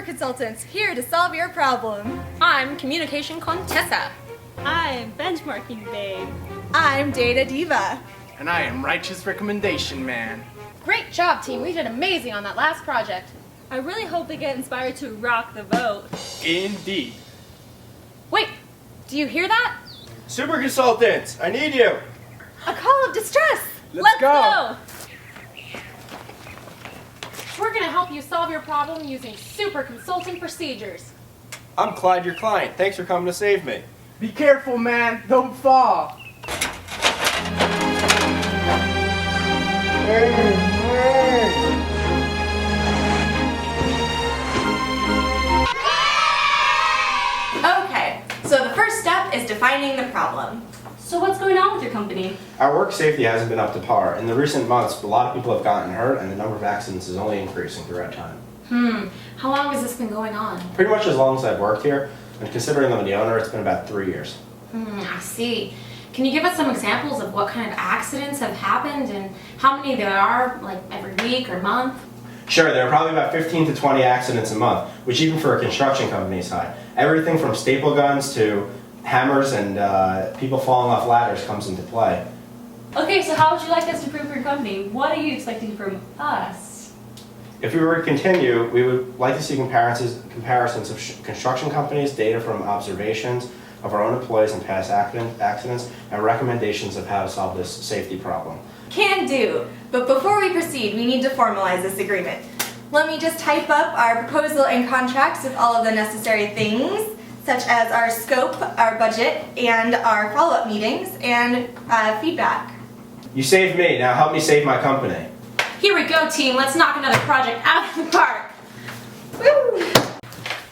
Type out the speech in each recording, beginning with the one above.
Consultants, here to solve your problem. I'm Communication Contessa. I'm Benchmarking Babe. I'm Data Diva. And I am Righteous Recommendation Man. Great job, team. We did amazing on that last project. I really hope they get inspired to rock the vote. Indeed. Wait, do you hear that? Super Consultants, I need you. A call of distress. Let's go. We're gonna help you solve your problem using super consulting procedures. I'm Clyde, your client. Thanks for coming to save me. Be careful, man. Don't fall. Okay, so the first step is defining the problem. So what's going on with your company? Our work safety hasn't been up to par. In the recent months, a lot of people have gotten hurt and the number of accidents is only increasing throughout time. How long has this been going on? Pretty much as long as I've worked here, and considering I'm the owner, it's been about 3 years. I see. Can you give us some examples of what kind of accidents have happened and how many there are, like every week or month? Sure, there are probably about 15 to 20 accidents a month, which even for a construction company is high. Everything from staple guns to hammers and people falling off ladders comes into play. Okay, so how would you like us to improve your company? What are you expecting from us? If we were to continue, we would like to see comparisons of construction companies, data from observations of our own employees and past accidents, and recommendations of how to solve this safety problem. Can do, but before we proceed, we need to formalize this agreement. Let me just type up our proposal and contracts with all of the necessary things, such as our scope, our budget, and our follow-up meetings, and feedback. You saved me, now help me save my company. Here we go, team. Let's knock another project out of the park. Woo!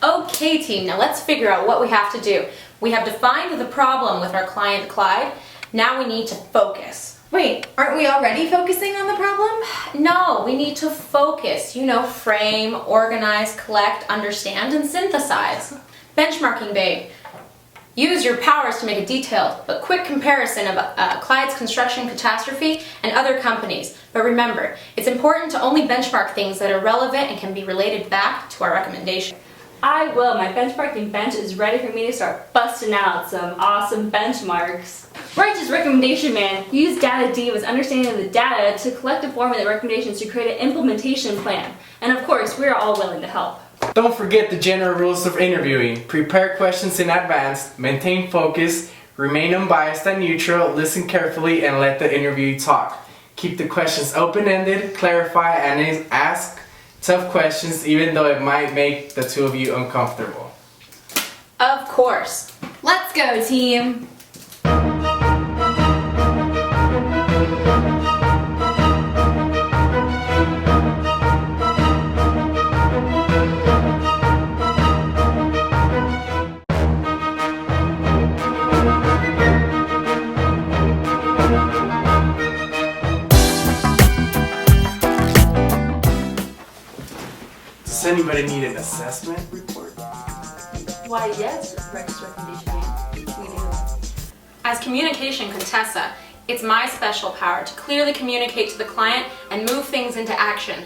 Okay, team. Now let's figure out what we have to do. We have defined the problem with our client, Clyde. Now we need to focus. Wait, aren't we already focusing on the problem? No, we need to focus. You know, frame, organize, collect, understand, and synthesize. Benchmarking, babe. Use your powers to make a detailed but quick comparison of Clyde's construction catastrophe and other companies. But remember, it's important to only benchmark things that are relevant and can be related back to our recommendation. I will. My benchmarking bench is ready for me to start busting out some awesome benchmarks. Righteous Recommendation Man. Use Data Diva's understanding of the data to collect and formulate recommendations to create an implementation plan. And of course, we are all willing to help. Don't forget the general rules of interviewing. Prepare questions in advance, maintain focus, remain unbiased and neutral, listen carefully, and let the interviewee talk. Keep the questions open-ended, clarify, and ask tough questions even though it might make the two of you uncomfortable. Of course. Let's go, team! Does anybody need an assessment report? Why, yes, Righteous Recommendation Man. We do. As Communication Contessa, it's my special power to clearly communicate to the client and move things into action.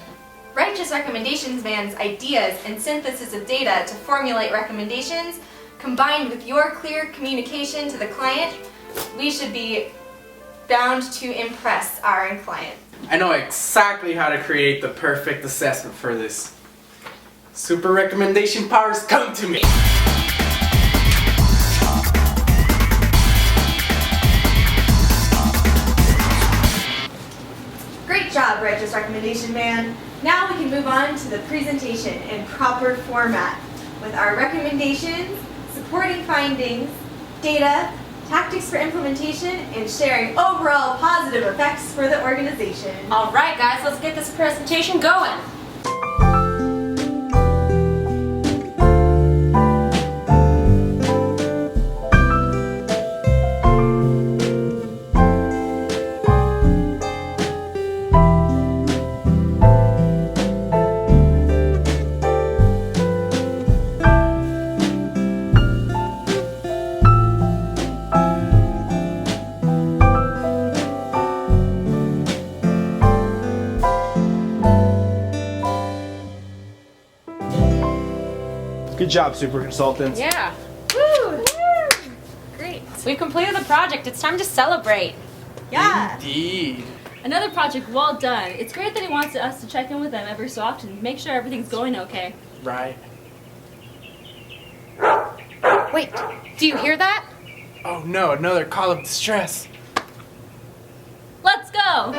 Righteous Recommendations Man's ideas and synthesis of data to formulate recommendations, combined with your clear communication to the client, we should be bound to impress our client. I know exactly how to create the perfect assessment for this. Super recommendation powers, come to me! Great job, Righteous Recommendation Man. Now we can move on to the presentation in proper format with our recommendations, supporting findings, data, tactics for implementation, and sharing overall positive effects for the organization. All right, guys, let's get this presentation going. Good job, super consultants. Yeah. Woo! Great. We've completed the project. It's time to celebrate. Yeah. Indeed. Another project well done. It's great that he wants us to check in with them every so often, make sure everything's going okay. Right. Wait, do you hear that? Oh no, another call of distress. Let's go!